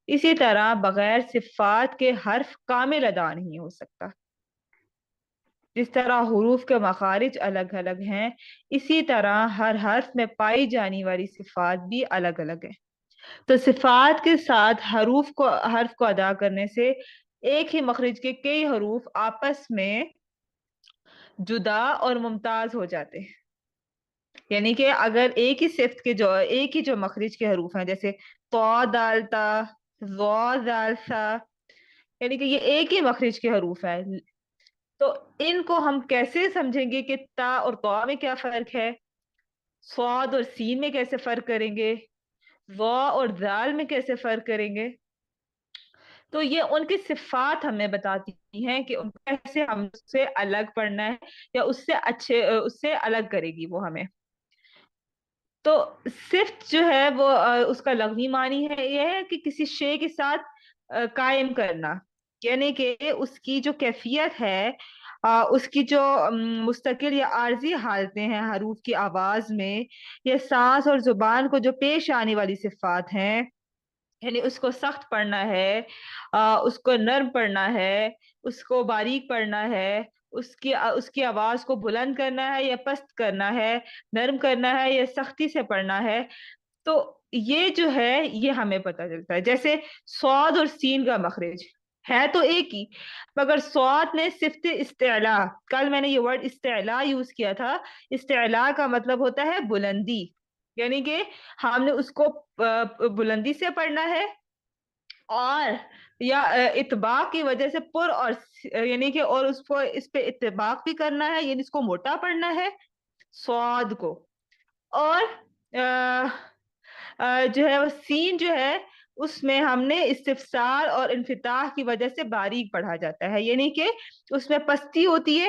اسی طرح بغیر صفات کے حرف کامل ادا نہیں ہو سکتا۔ جس طرح حروف کے مخارج الگ الگ ہیں، اسی طرح ہر حرف میں پائی جانے والی صفات بھی الگ الگ ہیں۔ تو صفات کے ساتھ حرف کو ادا کرنے سے ایک ہی مخرج کے کئی حروف آپس میں جدا اور ممتاز ہو جاتے ہیں۔ یعنی کہ اگر ایک ہی جو مخرج کے حروف ہیں، جیسے تو، دال، تا، ظا، زال، سا، یعنی کہ یہ ایک ہی مخرج کے حروف ہیں، تو ان کو ہم کیسے سمجھیں گے کہ تا اور تو میں کیا فرق ہے، صاد اور سین میں کیسے فرق کریں گے، وا اور زال میں کیسے فرق کریں گے؟ تو یہ ان کی صفات ہمیں بتاتی ہیں کہ ان کو کیسے ہم سے الگ پڑھنا ہے، یا اس سے الگ کرے گی وہ ہمیں۔ تو صفت جو ہے وہ اس کا لغوی معنی ہے، یہ ہے کہ کسی شے کے ساتھ قائم کرنا، یعنی کہ اس کی جو کیفیت ہے، اس کی جو مستقل یا عارضی حالتیں ہیں حروف کی آواز میں، یا سانس اور زبان کو جو پیش آنے والی صفات ہیں، یعنی اس کو سخت پڑھنا ہے، اس کو نرم پڑھنا ہے، اس کو باریک پڑھنا ہے، اس کی آواز کو بلند کرنا ہے یا پست کرنا ہے، نرم کرنا ہے یا سختی سے پڑھنا ہے، تو یہ جو ہے یہ ہمیں پتہ چلتا ہے۔ جیسے صاد اور سین کا مخرج ہے تو ایک ہی، مگر صاد میں صفت استعلا، کل میں نے یہ ورڈ استعلا یوز کیا تھا، استعلا کا مطلب ہوتا ہے بلندی، یعنی کہ ہم نے اس کو بلندی سے پڑھنا ہے، اور یا اتباق کی وجہ سے یعنی کہ اور اس پہ اتباق بھی کرنا ہے، یعنی اس کو موٹا پڑھنا ہے صاد کو، اور جو ہے وہ سین جو ہے اس میں ہم نے استفسار اور انفتاح کی وجہ سے باریک پڑھا جاتا ہے، یعنی کہ اس میں پستی ہوتی ہے،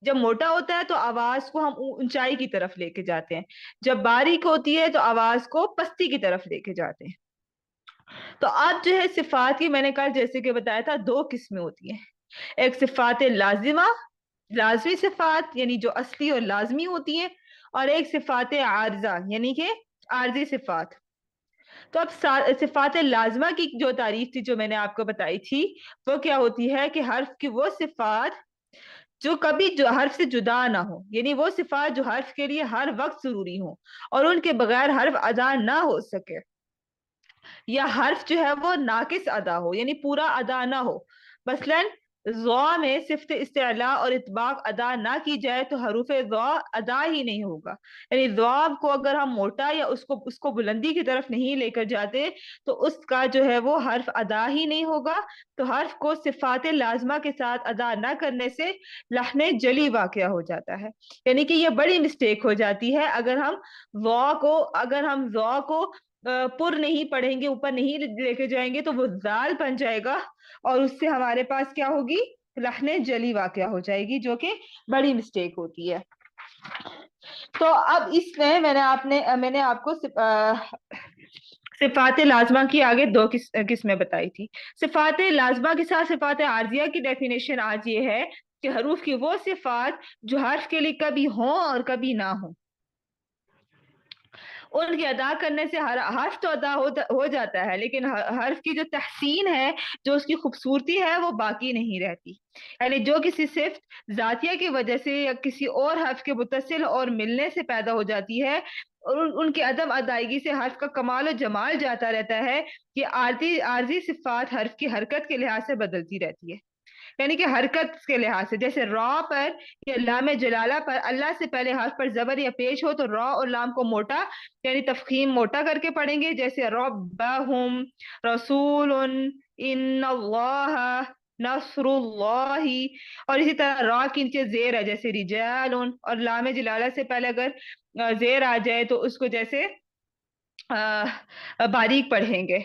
جب موٹا ہوتا ہے تو آواز کو ہم اونچائی کی طرف لے کے جاتے ہیں، جب باریک ہوتی ہے تو آواز کو پستی کی طرف لے کے جاتے ہیں۔ تو اب جو ہے صفات کی میں نے کل جیسے کہ بتایا تھا دو قسمیں ہوتی ہیں، ایک صفات لازمہ، لازمی صفات یعنی جو اصلی اور لازمی ہوتی ہیں، اور ایک صفات عارضہ یعنی کہ عارضی صفات۔ تو اب صفات لازمہ کی جو تعریف تھی جو میں نے آپ کو بتائی تھی، وہ کیا ہوتی ہے کہ حرف کی وہ صفات جو کبھی جو حرف سے جدا نہ ہو، یعنی وہ صفات جو حرف کے لیے ہر وقت ضروری ہوں اور ان کے بغیر حرف ادا نہ ہو سکے، یا حرف جو ہے وہ ناقص ادا ہو یعنی پورا ادا نہ ہو۔ مثلا ضا میں صفت استعلا اور اطباق ادا نہ کی جائے تو حروف ضا ادا ہی نہیں ہوگا، یعنی ضا کو اگر ہم موٹا یا اس کو بلندی کی طرف نہیں لے کر جاتے تو اس کا جو ہے وہ حرف ادا ہی نہیں ہوگا۔ تو حرف کو صفات لازمہ کے ساتھ ادا نہ کرنے سے لحن جلی واقع ہو جاتا ہے، یعنی کہ یہ بڑی مسٹیک ہو جاتی ہے اگر ہم ضا کو پر نہیں پڑھیں گے، اوپر نہیں لے کے جائیں گے تو وہ زال بن جائے گا، اور اس سے ہمارے پاس کیا ہوگی، لحن جلی واقع ہو جائے گی، جو کہ بڑی مسٹیک ہوتی ہے۔ تو اب اس میں میں نے آپ کو صفات لازمہ کی آگے دو قسمیں بتائی تھی۔ صفات لازمہ کے ساتھ صفات عارضیہ کی ڈیفینیشن آج یہ ہے کہ حروف کی وہ صفات جو حرف کے لیے کبھی ہوں اور کبھی نہ ہوں، ان کے ادا کرنے سے حرف تو ادا ہو جاتا ہے، لیکن حرف کی جو تحسین ہے، جو اس کی خوبصورتی ہے، وہ باقی نہیں رہتی، یعنی جو کسی صفت ذاتیہ کی وجہ سے یا کسی اور حرف کے متصل اور ملنے سے پیدا ہو جاتی ہے، اور ان کی عدم ادائیگی سے حرف کا کمال و جمال جاتا رہتا ہے، یہ عارضی صفات حرف کی حرکت کے لحاظ سے بدلتی رہتی ہے، یعنی کہ حرکت کے لحاظ سے، جیسے را پر یا لام جلالہ پر اللہ سے پہلے حرف پر زبر یا پیش ہو تو را اور لام کو موٹا یعنی تفخیم موٹا کر کے پڑھیں گے، جیسے ربہم، رسول، ان اللہ، نصر اللہ، اور اسی طرح را کے نیچے زیر ہے جیسے رجال، اور لام جلالہ سے پہلے اگر زیر آ جائے تو اس کو جیسے باریک پڑھیں گے۔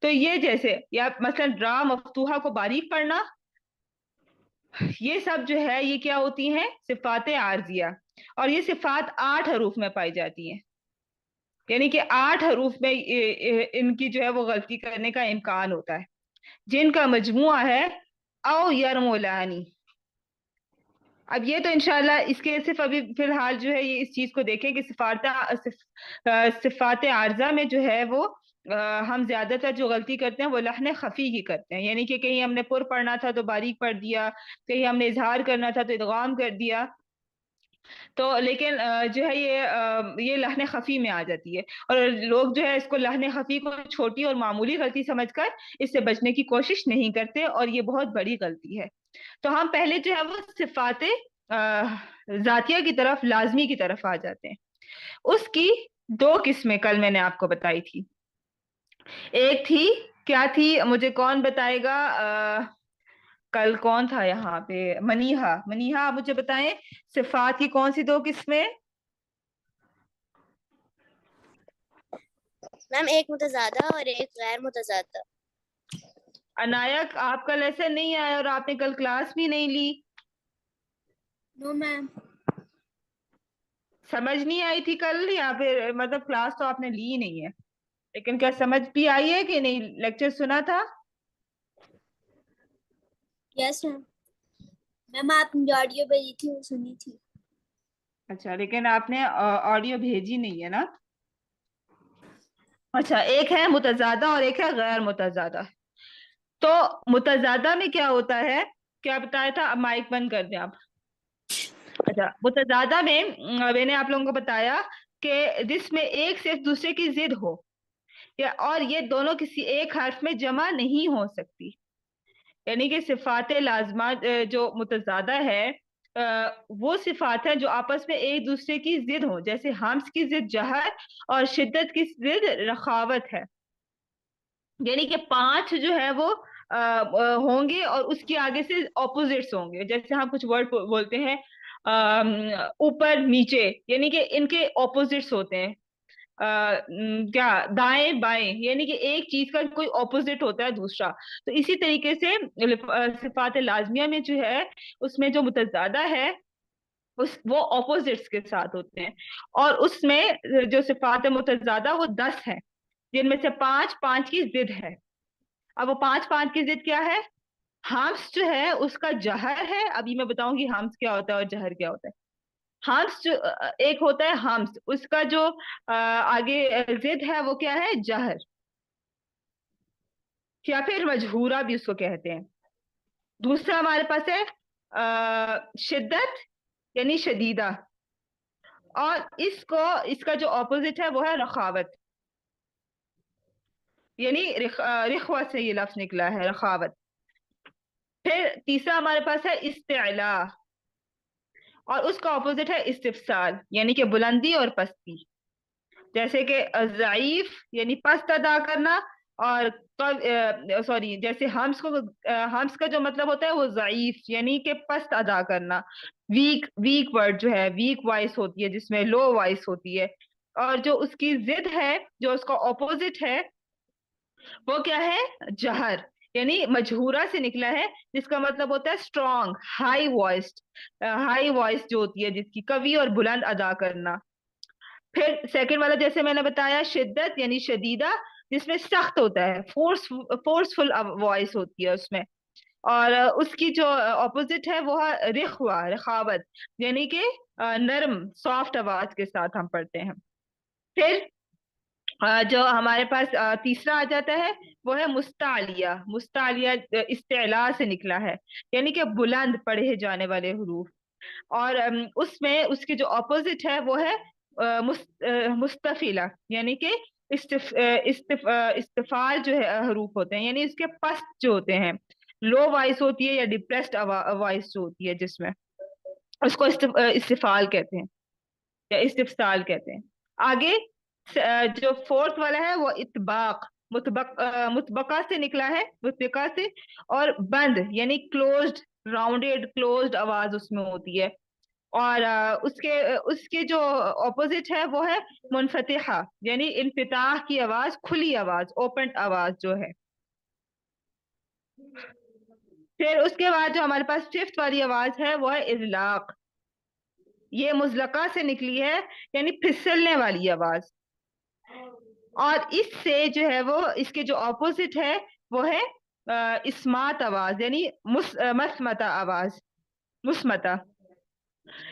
تو یہ جیسے یا مثلا را مفتوحہ کو باریک پڑھنا، یہ سب جو ہے یہ کیا ہوتی ہیں، صفات عارضیہ، اور یہ صفات 8 حروف میں پائی جاتی ہیں، یعنی کہ 8 حروف میں ان کی جو ہے وہ غلطی کرنے کا امکان ہوتا ہے، جن کا مجموعہ ہے او یرمولانی۔ اب یہ تو انشاءاللہ اس کے صرف ابھی فی الحال جو ہے یہ اس چیز کو دیکھیں کہ صفات عارضہ میں جو ہے وہ ہم زیادہ تر جو غلطی کرتے ہیں وہ لحن خفی کی کرتے ہیں، یعنی کہ کہیں ہم نے پر پڑھنا تھا تو باریک پڑھ دیا، کہیں ہم نے اظہار کرنا تھا تو ادغام کر دیا، تو لیکن جو ہے یہ لحن خفی میں آ جاتی ہے، اور لوگ جو ہے اس کو لحن خفی کو چھوٹی اور معمولی غلطی سمجھ کر اس سے بچنے کی کوشش نہیں کرتے، اور یہ بہت بڑی غلطی ہے۔ تو ہم پہلے جو ہے وہ صفات ذاتیہ کی طرف، لازمی کی طرف آ جاتے ہیں۔ اس کی دو قسمیں کل میں نے آپ کو بتائی تھی۔ ایک تھی، کیا تھی مجھے کون بتائے گا؟ کل کون تھا یہاں پہ؟ منیہا، منیہا آپ مجھے بتائیں صفات کی کون سی دو قسمیں؟ میم ایک متضادہ اور ایک غیر متضادہ۔ عنایت آپ کا لیسن نہیں آیا اور آپ نے کل کلاس بھی نہیں لی؟ نو میم۔ سمجھ نہیں آئی تھی کل، یا پھر مطلب کلاس تو آپ نے لی نہیں ہے، لیکن کیا سمجھ بھی آئی ہے کہ نہیں؟ لیکچر سنا تھا؟ یس میم، میم آپ نے جو آڈیو بھیجی تھی وہ سنی تھی۔ اچھا، لیکن آپ نے آڈیو بھیجی نہیں ہے نا؟ اچھا، ایک ہے متضادہ اور ایک ہے غیر متضادہ۔ تو متضادہ میں کیا ہوتا ہے؟ کیا بتایا تھا؟ اب مائک بند کر دیں آپ۔ اچھا، متضادہ میں میں نے آپ لوگوں کو بتایا کہ جس میں ایک صرف دوسرے کی ضد ہو، اور یہ دونوں کسی ایک حرف میں جمع نہیں ہو سکتی، یعنی کہ صفات لازمہ جو متضادہ ہے وہ صفات ہیں جو آپس میں ایک دوسرے کی ضد ہو، جیسے ہمس کی ضد جہر اور شدت کی ضد رخاوت ہے، یعنی کہ پانچ جو ہے وہ ہوں گے اور اس کی آگے سے اپوزٹس ہوں گے، جیسے ہم کچھ ورڈ بولتے ہیں اوپر نیچے، یعنی کہ ان کے اپوزٹس ہوتے ہیں، کیا دائیں بائیں، یعنی کہ ایک چیز کا کوئی اپوزٹ ہوتا ہے دوسرا۔ تو اسی طریقے سے صفات لازمیہ میں جو ہے اس میں جو متضادہ ہے وہ اپوزٹس کے ساتھ ہوتے ہیں، اور اس میں جو صفات متضادہ وہ 10 ہیں، جن میں سے پانچ کی ضد ہے۔ اب وہ پانچ کی ضد کیا ہے؟ ہمس جو ہے اس کا جہر ہے، ابھی میں بتاؤں گی ہمس کیا ہوتا ہے اور جہر کیا ہوتا ہے۔ ہمس جو ایک ہوتا ہے ہمس، اس کا جو آگے ضد ہے وہ کیا ہے؟ جہر، یا پھر مجہورہ بھی اس کو کہتے ہیں۔ دوسرا ہمارے پاس ہے شدت، یعنی شدیدہ، اور اس کا جو اپوزٹ ہے وہ ہے رخاوت، یعنی رخوہ سے یہ لفظ نکلا ہے، رخاوت۔ پھر تیسرا ہمارے پاس ہے استعلا، اور اس کا اپوزٹ ہے استفسال، یعنی کہ بلندی اور پستی، جیسے کہ ضعیف یعنی پست ادا کرنا، اور سوری جیسے ہمس کا جو مطلب ہوتا ہے وہ ضعیف یعنی کہ پست ادا کرنا، ویک ورڈ جو ہے، ویک وائس ہوتی ہے جس میں لو وائس ہوتی ہے، اور جو اس کی ضد ہے، جو اس کا اپوزٹ ہے وہ کیا ہے؟ جہر، یعنی مجہورہ سے نکلا ہے، جس کا مطلب ہوتا ہے اسٹرانگ، ہائی وائس جو ہوتی ہے جس کی قوی اور بلند ادا کرنا۔ پھر سیکنڈ والا جیسے میں نے بتایا شدت یعنی شدیدہ، جس میں سخت ہوتا ہے، فورسفل وائس ہوتی ہے اس میں، اور اس کی جو اپوزٹ ہے وہ ہے رخاوت، یعنی کہ نرم سافٹ آواز کے ساتھ ہم پڑھتے ہیں۔ پھر جو ہمارے پاس تیسرا آ جاتا ہے وہ ہے مستعلیہ استعلاء سے نکلا ہے، یعنی کہ بلند پڑھے جانے والے حروف، اور اس میں اس کی جو اپوزٹ ہے وہ ہے مستفیلہ، یعنی کہ استفال جو ہے حروف ہوتے ہیں، یعنی اس کے پست جو ہوتے ہیں، لو وائس ہوتی ہے یا ڈپریسڈ وائس جو ہوتی ہے، جس میں اس کو استفال کہتے ہیں یا استفسال کہتے ہیں۔ آگے جو فورتھ والا ہے وہ اطباق، مطبقہ سے نکلا ہے، مطبقہ سے، اور بند یعنی کلوزڈ، راؤنڈیڈ کلوزڈ آواز اس میں ہوتی ہے، اور اس کے جو اپوزٹ ہے وہ ہے منفتحہ، یعنی انفتاح کی آواز، کھلی آواز، اوپن آواز جو ہے۔ پھر اس کے بعد جو ہمارے پاس ففتھ والی آواز ہے وہ ہے اذلاق، یہ مزلقہ سے نکلی ہے، یعنی پھسلنے والی آواز، اور اس سے جو ہے وہ اس کے جو اپوزٹ ہے وہ ہے اسمات آواز، یعنی مسمتا آواز، مسمتا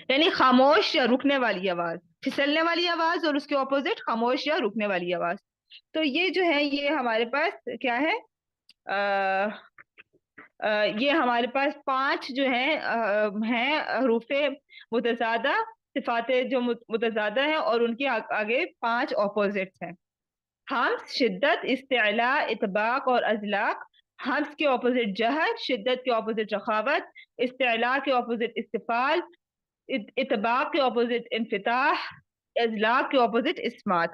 یعنی خاموش یا رکنے والی آواز، پھسلنے والی آواز، اور اس کے اپوزٹ خاموش یا رکنے والی آواز۔ تو یہ جو ہے یہ ہمارے پاس کیا ہے، یہ ہمارے پاس 5 جو ہیں حروف متضادہ، صفات جو متضادہ ہیں، اور ان کے آگے 5 اپوزٹس ہیں. حمز، شدت، استعلاء، اطباق اور ازلاق. حمز کے اپوزٹ جہر، شدت کے اپوزٹ رخاوت، استعلاء کے اپوزٹ استفال، اطباق کے اپوزٹ انفتاح، ازلاق کے اپوزٹ اسمات.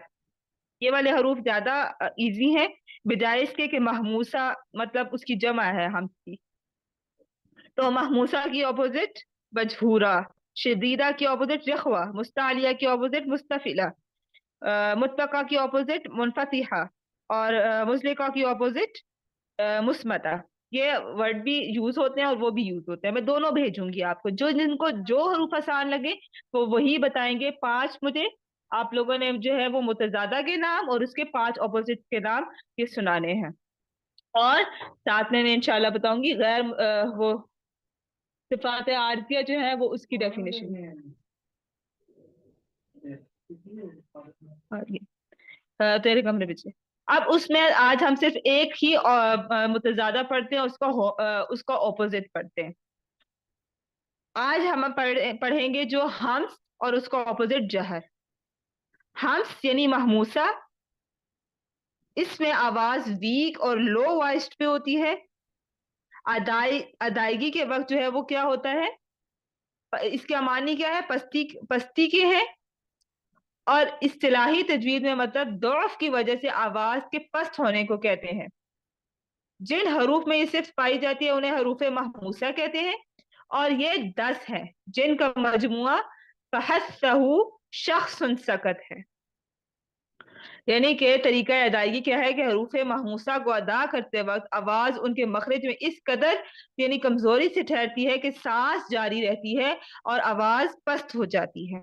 یہ والے حروف زیادہ ایزی ہیں، بجائے اس کے کہ محموسہ مطلب اس کی جمع ہے حمز کی. تو محموسہ کی اپوزٹ مجہورہ، شدیدہ کی اپوزٹ رخوہ، مستعلیہ کی اپوزٹ مستفلہ، متقع کی اپوزٹ منفتحہ، اور مزلقہ کی اپوزٹ مسمتہ. یہ ورڈ بھی یوز ہوتے ہیں اور وہ بھی یوز ہوتے ہیں. میں دونوں بھیجوں گی آپ کو، جن کو جو حروف آسان لگے وہ وہی بتائیں گے. 5 مجھے آپ لوگوں نے جو ہے وہ متضادہ کے نام اور اس کے 5 اپوزٹ کے نام یہ سنانے ہیں. اور ساتھ میں انشاءاللہ بتاؤں گی غیر وہ صفات عارضیہ جو ہے وہ اس کی ڈیفینیشن ہے. تیرے کمرے پیچھے. اب اس میں آج ہم صرف ایک ہی متضادہ پڑھتے ہیں، اس کا اپوزٹ پڑھتے ہیں. آج ہم پڑھیں گے جو حمز اور اس کا اپوزٹ جہر. حمز یعنی محموسہ، اس میں آواز ویک اور لو وائسڈ پہ ہوتی ہے. ادائیگی کے وقت جو ہے وہ کیا ہوتا ہے، اس کا معنی کیا ہے، پستی کی ہے. اور اصطلاحی تجوید میں مطلب ضعف کی وجہ سے آواز کے پست ہونے کو کہتے ہیں. جن حروف میں یہ صرف پائی جاتی ہے انہیں حروف محموسہ کہتے ہیں، اور یہ 10 ہیں جن کا مجموعہ فحسہ شخص سکت ہے. یعنی کہ طریقہ ادائیگی کیا ہے کہ حروف محموسہ کو ادا کرتے وقت آواز ان کے مخرج میں اس قدر یعنی کمزوری سے ٹھہرتی ہے کہ سانس جاری رہتی ہے اور آواز پست ہو جاتی ہے.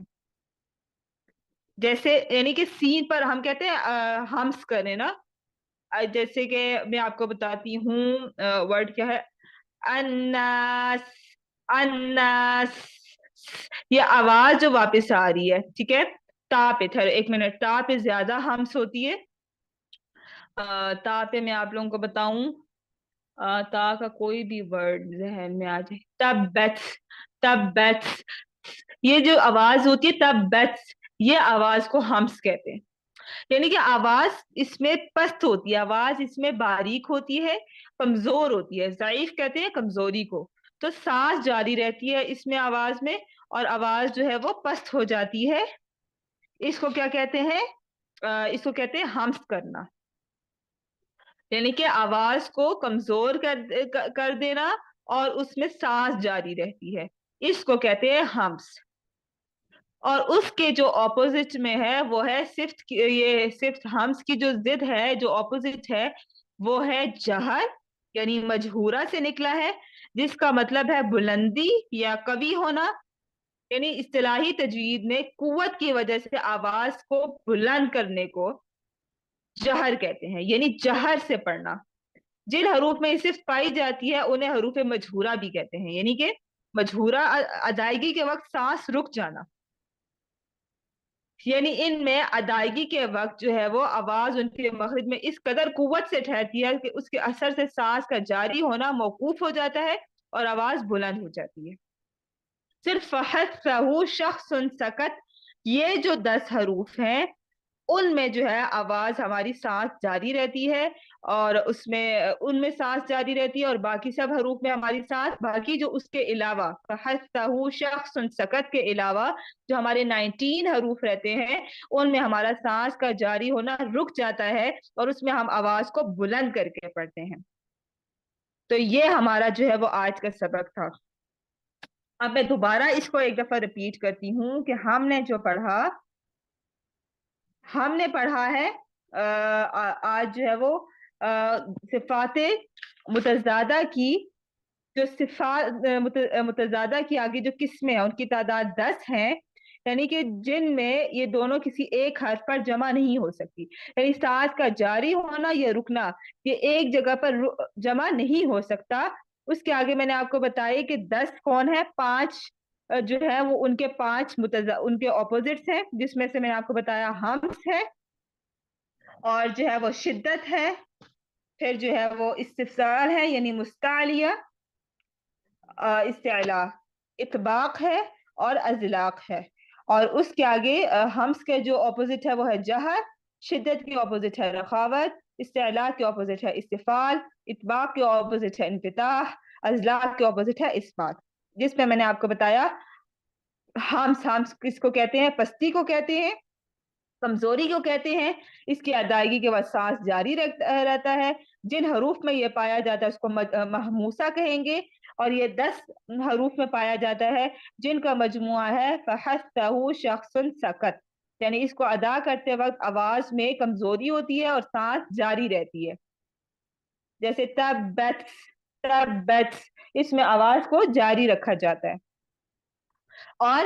جیسے یعنی کہ سین پر ہم کہتے ہیں ہمس کریں نا، جیسے کہ میں آپ کو بتاتی ہوں ورڈ کیا ہے، الناس، الناس. یہ آواز جو واپس آ رہی ہے، ٹھیک ہے. تا پہ ایک منٹ، تا پہ زیادہ ہمس ہوتی ہے. تا پہ میں آپ لوگوں کو بتاؤں، تا کا کوئی بھی ورڈ ذہن میں آ جائے. تبت، تبت، یہ جو آواز ہوتی ہے تبت، یہ آواز کو ہمس کہتے ہیں. یعنی کہ آواز اس میں پست ہوتی ہے، آواز اس میں باریک ہوتی ہے، کمزور ہوتی ہے. ضعیف کہتے ہیں کمزوری کو. تو سانس جاری رہتی ہے اس میں آواز میں، اور آواز جو ہے وہ پست ہو جاتی ہے. اس کو کیا کہتے ہیں، اس کو کہتے ہیں ہمس کرنا. یعنی کہ آواز کو کمزور کر دینا اور اس میں سانس جاری رہتی ہے، اس کو کہتے ہیں ہمس. اور اس کے جو اپوزٹ میں ہے وہ ہے صفت، یہ صفت ہمس کی جو ضد ہے، جو اپوزٹ ہے وہ ہے جہر، یعنی مجہورہ سے نکلا ہے، جس کا مطلب ہے بلندی یا قوی ہونا. یعنی اصطلاحی تجوید میں قوت کی وجہ سے آواز کو بلند کرنے کو جہر کہتے ہیں، یعنی جہر سے پڑھنا. جن حروف میں صرف پائی جاتی ہے انہیں حروف مجہورہ بھی کہتے ہیں، یعنی کہ مجہورہ ادائیگی کے وقت سانس رک جانا. یعنی ان میں ادائیگی کے وقت جو ہے وہ آواز ان کے مخرج میں اس قدر قوت سے ٹھہرتی ہے کہ اس کے اثر سے سانس کا جاری ہونا موقوف ہو جاتا ہے اور آواز بلند ہو جاتی ہے. صرف فحسہ شخص سکت، یہ جو 10 حروف ہیں ان میں جو ہے آواز ہماری سانس جاری رہتی ہے، اور ان میں سانس جاری رہتی ہے، اور باقی سب حروف میں ہماری سانس، باقی جو اس کے علاوہ فحسہ شخص سکت کے علاوہ جو ہمارے 19 حروف رہتے ہیں ان میں ہمارا سانس کا جاری ہونا رک جاتا ہے اور اس میں ہم آواز کو بلند کر کے پڑھتے ہیں. تو یہ ہمارا جو ہے وہ آج کا سبق تھا. اب میں دوبارہ اس کو ایک دفعہ ریپیٹ کرتی ہوں کہ ہم نے جو پڑھا، ہم نے پڑھا ہے آج جو ہے وہ صفات متضادہ کی، جو صفات متضادہ کی آگے جو قسمیں ہیں ان کی تعداد 10 ہیں. یعنی کہ جن میں یہ دونوں کسی ایک حرف پر جمع نہیں ہو سکتی، یعنی سانس کا جاری ہونا یا رکنا یہ ایک جگہ پر جمع نہیں ہو سکتا. اس کے آگے میں نے آپ کو بتایا کہ 10 کون ہے، 5 جو ہے وہ ان کے 5 ان کے اپوزٹس ہیں، جس میں سے میں نے آپ کو بتایا ہمس ہے، اور جو ہے وہ شدت ہے، پھر جو ہے وہ استفسار ہے یعنی مستعلیہ، استعلا، اطباق ہے اور ازلاق ہے. اور اس کے آگے ہمس کے جو اپوزٹ ہے وہ ہے جہر، شدت کی اپوزٹ ہے رخاوت، استعلا کے اپوزٹ ہے استفال، اطباق کے اپوزٹ ہے انفتاح، ازلاق کے اپوزٹ ہے اثبات. جس میں نے آپ کو بتایا ہمس کس کو کہتے ہیں؟ پستی کو کہتے ہیں، کمزوری کو کہتے ہیں. اس کی ادائیگی کے بعد سانس جاری رہتا ہے. جن حروف میں یہ پایا جاتا ہے اس کو محموسہ کہیں گے، اور یہ 10 حروف میں پایا جاتا ہے جن کا مجموعہ ہے فحسہ شخص سکت، یعنی اس کو ادا کرتے وقت آواز میں کمزوری ہوتی ہے اور سانس جاری رہتی ہے. جیسے تب اس میں آواز کو جاری رکھا جاتا ہے. اور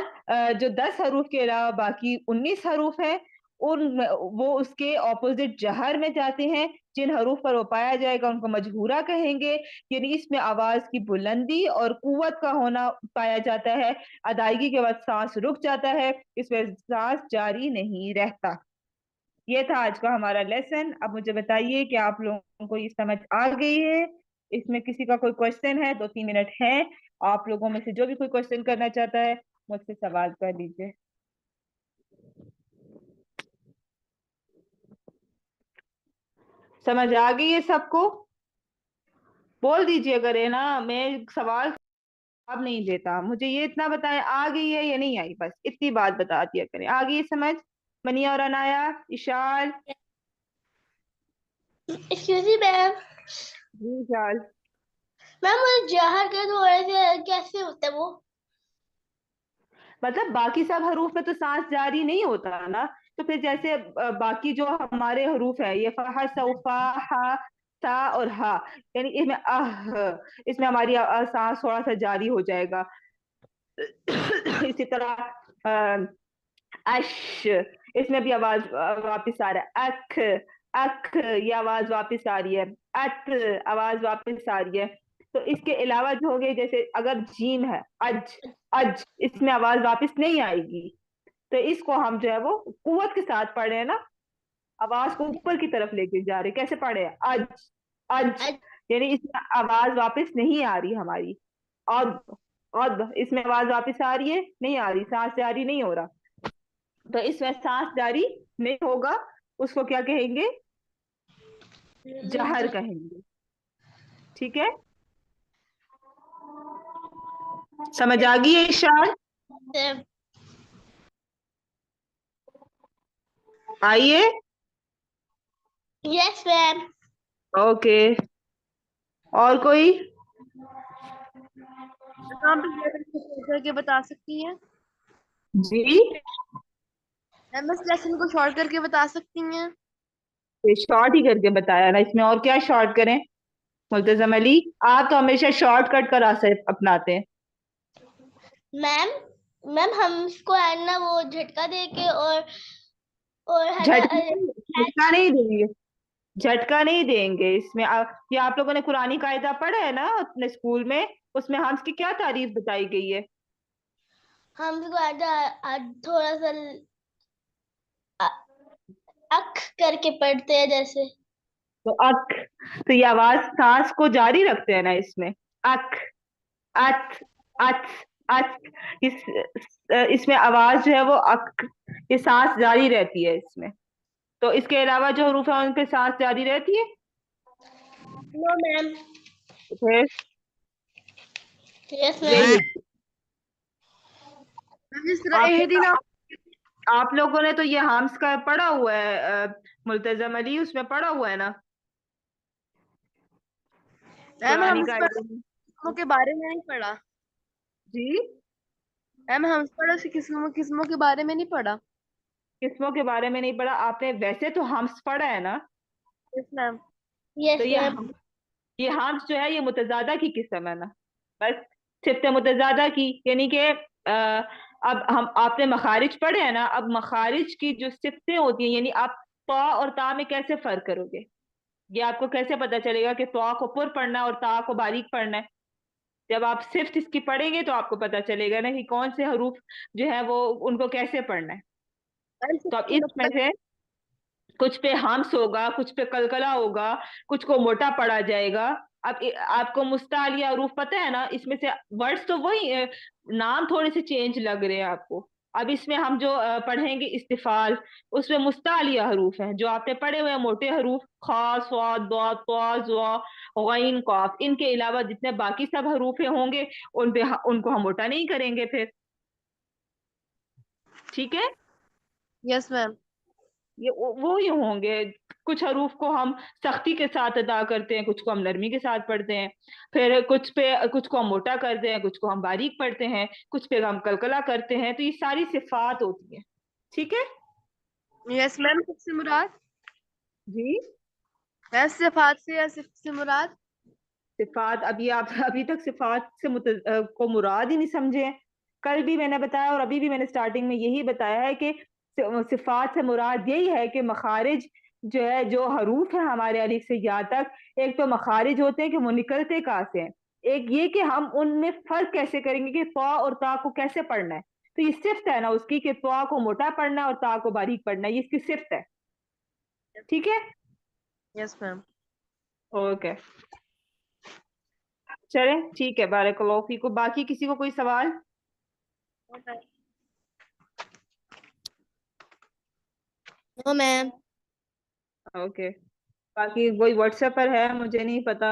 جو 10 حروف کے علاوہ باقی 19 حروف ہیں وہ اس کے اپوزٹ جہر میں جاتے ہیں. جن حروف پر وہ پایا جائے گا ان کو مجہورہ کہیں گے، یعنی اس میں آواز کی بلندی اور قوت کا ہونا پایا جاتا ہے. ادائیگی کے بعد سانس رک جاتا ہے، اس میں سانس جاری نہیں رہتا. یہ تھا آج کا ہمارا لیسن. اب مجھے بتائیے کہ آپ لوگوں کو یہ سمجھ آ گئی ہے؟ اس میں کسی کا کوئی کوشچن ہے؟ 2-3 منٹ ہے، آپ لوگوں میں سے جو بھی کوئی کوشچن کرنا چاہتا ہے مجھ سے سوال کر لیجیے. سمجھ آ گئی ہے سب کو؟ بول دیجیے اگر ہے نا، میں سوال جواب نہیں دیتا. مجھے یہ اتنا بتائیں آ گئی ہے یا نہیں آئی، بس اتنی بات بتا دیا کریں. آ گئی سمجھ؟ منیہ اور انایا، اشال؟ ایکسکیوز می میم. جی اشال. میم وہ جہر کے تھوڑے سے کیسے ہوتا ہے وہ؟ مطلب باقی سب حروف میں تو سانس جاری نہیں ہوتا نا، تو پھر جیسے باقی جو ہمارے حروف ہے یہ فا سوفا ہا تا اور ہا، یعنی اس میں اس میں ہماری سانس تھوڑا سا جاری ہو جائے گا. اسی طرح اش، اس میں بھی آواز واپس آ رہا ہے. اکھ، اکھ یہ آواز واپس آ رہی ہے. ات آواز واپس آ رہی ہے. تو اس کے علاوہ جو ہو گئے جیسے اگر جیم ہے اج، اج اس میں آواز واپس نہیں آئے گی، تو اس کو ہم جو ہے وہ قوت کے ساتھ پڑھ رہے ہیں نا، آواز کو اوپر کی طرف لے کے جا رہے. کیسے پڑھے؟ اج، اج، یعنی اس میں آواز واپس نہیں آ رہی ہماری. اور اس میں آواز واپس آ رہی ہے؟ نہیں آ رہی، سانس جاری نہیں ہو رہا. تو اس میں سانس جاری نہیں ہوگا، اس کو کیا کہیں گے؟ جہر کہیں گے. ٹھیک ہے، سمجھ آ گئی ہے اشار؟ آئیے. یس میم. اوکے. اور کوئی؟ آپ کر کے بتا سکتی ہیں؟ جی میم اس لیسن کو شارٹ کر کے بتا سکتی ہیں؟ شارٹ ہی کر کے بتایا نا، اس میں اور کیا شارٹ کریں؟ ملتزم علی آپ تو ہمیشہ شارٹ کٹ کا راستہ اپناتے ہیں. میم میم ہم اس کو ہے نا وہ جھٹکا دے کے اور ہے نا جھٹکا نہیں دیں گے، جھٹکا نہیں دیں گے. اس میں یہ آپ لوگوں نے قرآنی قاعدہ پڑھا ہے نا اپنے اسکول میں، اس میں ہمس کی کیا تعریف بتائی گئی ہے؟ ہم اس کو تھوڑا سا اکھ کر کے پڑھتے ہیں جیسے. تو اک، تو یہ آواز سانس کو جاری رکھتے ہیں نا اس میں. اک، ات، ات، ات، اس میں آواز جو ہے وہ اک، یہ سانس جاری رہتی ہے اس میں. تو اس کے علاوہ جو حروف ہیں ان پہ سانس جاری رہتی ہے؟ نو میم. پھر یس میم. جس طرح آپ لوگوں نے تو یہ ہامس کا پڑھا ہوا ہے، ملتزم علی اس میں پڑھا ہوا ہے نا میم ہم قرآنی اس قاعدے میں؟ قسموں کے بارے میں نہیں پڑھا. جی میم ہم قسموں کے بارے میں نہیں پڑھا. قسموں کے بارے میں نہیں پڑھا آپ نے؟ ویسے تو ہمس پڑھا ہے نا. یس میم. تو یس میم. یہ ہمس جو ہے یہ متضادہ کی قسم ہے نا، بس صفت متضادہ کی، یعنی کہ اب ہم آپ نے مخارج پڑھے ہیں نا، اب مخارج کی جو صفتیں ہوتی ہیں، یعنی آپ تا اور تا میں کیسے فرق کرو گے؟ یہ آپ کو کیسے پتا چلے گا کہ تا کو پر پڑھنا ہے اور تا کو باریک پڑھنا ہے؟ جب آپ صفت اس کی پڑھیں گے تو آپ کو پتا چلے گا نا کہ کون سے حروف جو ہے وہ ان کو کیسے پڑھنا ہے. تو اب اس میں سے کچھ پہ ہمس ہوگا، کچھ پہ کلکلا ہوگا، کچھ کو موٹا پڑا جائے گا. اب آپ کو مستعلیہ حروف پتہ ہے نا، اس میں سے ورڈز تو وہی نام تھوڑے سے چینج لگ رہے ہیں آپ کو. اب اس میں ہم جو پڑھیں گے استفال، اس میں مستعلیہ حروف ہیں جو آپ نے پڑھے ہوئے ہیں، موٹے حروف خا، صاد، ضاد، طا، ظا، غین، قاف. ان کے علاوہ جتنے باقی سب حروف ہوں گے ان کو ہم موٹا نہیں کریں گے پھر. ٹھیک ہے، یس میم. یہ وہی ہوں گے. کچھ حروف کو ہم سختی کے ساتھ ادا کرتے ہیں، کچھ کو ہم نرمی کے ساتھ پڑھتے ہیں، پھر کچھ کو ہم موٹا کرتے ہیں، کچھ کو ہم باریک پڑھتے ہیں، کچھ پہ ہم کلکلا کرتے ہیں. تو یہ ساری صفات ہوتی ہیں. ٹھیک ہے یس میم. کس سے مراد؟ جی، صفات سے یا صفت سے مراد؟ صفات. آپ ابھی تک صفات سے کو مراد ہی نہیں سمجھے. کل بھی میں نے بتایا اور ابھی بھی میں نے سٹارٹنگ میں یہی بتایا ہے کہ صفات سے مراد یہی ہے کہ مخارج جو ہے، جو حروف ہیں ہمارے الف سے یا تک، ایک تو مخارج ہوتے ہیں کہ وہ نکلتے کہاں سے ہیں، ایک یہ کہ ہم ان میں فرق کیسے کریں گے کہ طا اور تا کو کیسے پڑھنا ہے. تو یہ صفت ہے نا اس کی کہ طا کو موٹا پڑھنا ہے اور تا کو باریک پڑھنا ہے، یہ اس کی صفت ہے. ٹھیک ہے، یس میم. اوکے چلیں ٹھیک ہے. بارک اللہ فیکم. باقی کسی کو کوئی سوال؟ نو میم. اوکے. باقی کوئی واٹس ایپ پر ہے، مجھے نہیں پتا.